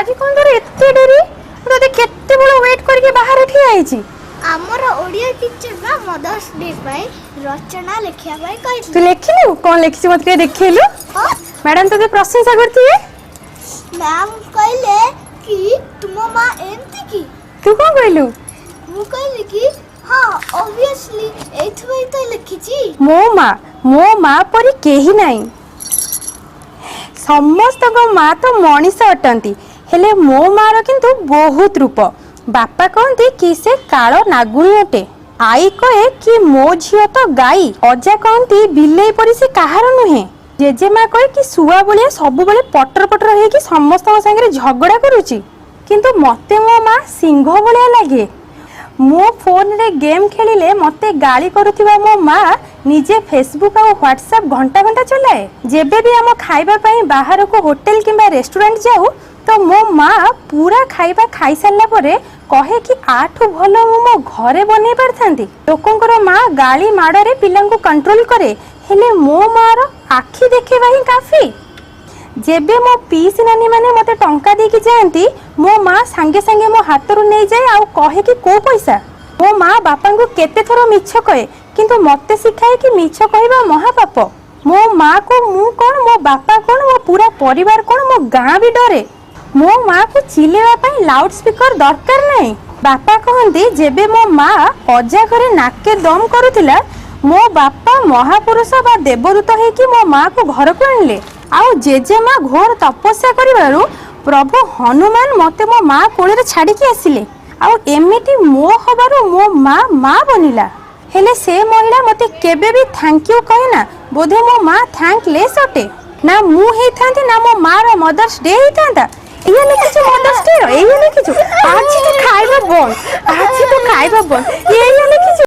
आज कौन तोर एते डेरी तोते केते बड़ वेट करके बाहर ठिया आइची आमर ओडिया टीचर ना मदर्स डे पाई रचना लिखिया पाई कहि तू लिखिलु कोन लिखिछ मत के देखिलु मैडम तोते प्रशंसा करथिए मैम कहले कि तुम मां एमती की तू कोन कहलु मु कहली कि हां ऑब्वियसली एथवई तो लिखिची मो मां परी केही नाही समस्त को मां तो मनीष अटंती हेले मो मार किंतु बहुत रूप बापा कहते कि से कालो नागुणी अटे आई कहे कि मो झियो तो गाई अजा कहती बिलेई परी से कहार नुहे जेजेमा कहे कि सुआ बलिया सब बेले पटर पटर हे कि समस्त संगे झगड़ा करुची किंतु मते मो मां सिंह बलिया लागे मो फोन रे गेम खेलिले मते गाली करुथिबा मो मां निजे फेसबुक और व्हाट्सएप घंटा घंटा चलाए जेबे भी हम खाइबा पई बाहर को होटल किंबा रेस्टोरेंट जाऊ तो मो मां पूरा खाइबा खाई सारला परे कहे कि आठु भलो मो घरे बनै पारथांती लोकंकर मां गाली माडरे पिलांको कंट्रोल करे हेले मो मार आखि देखेबा ही काफी जेबे मो पीस नानी माने मते टंका दे कि जानती मो मां संगे संगे मो हातरु नै जाय आ कहे कि को पैसा मो मां बापा को केते थरो मिछ कहे किंतु मते सिखाए कि मिछ कहबा महापाप मो मां को मु कोन मो बापा कोन मो पूरा परिवार कोन मो गां भी डरे मो मां को चिलेवा पई लाउड स्पीकर दरकार नै बापा कहंती जेबे मो मां अजा घरे नाके दम करूतिला मो बापा महापुरुष बा देवदूत हे कि मो मां को घर को आनले आउ जेजेमा घोर तपस्या करिवारु प्रभु हनुमान मते मो मां कोळे छाड़ी के आसिले आउ एमिति मो हबारु मो मां बनिला हेले से महिला मते केबे भी थैंक यू कहे ना बोधे मो मां थैंकलेस अटे ना मु हे थांती ना मो मां रो मदर्स डे हे थांता ये लिखिछु मदर्स डे ये लिखिछु आज तो खाइबा बन ये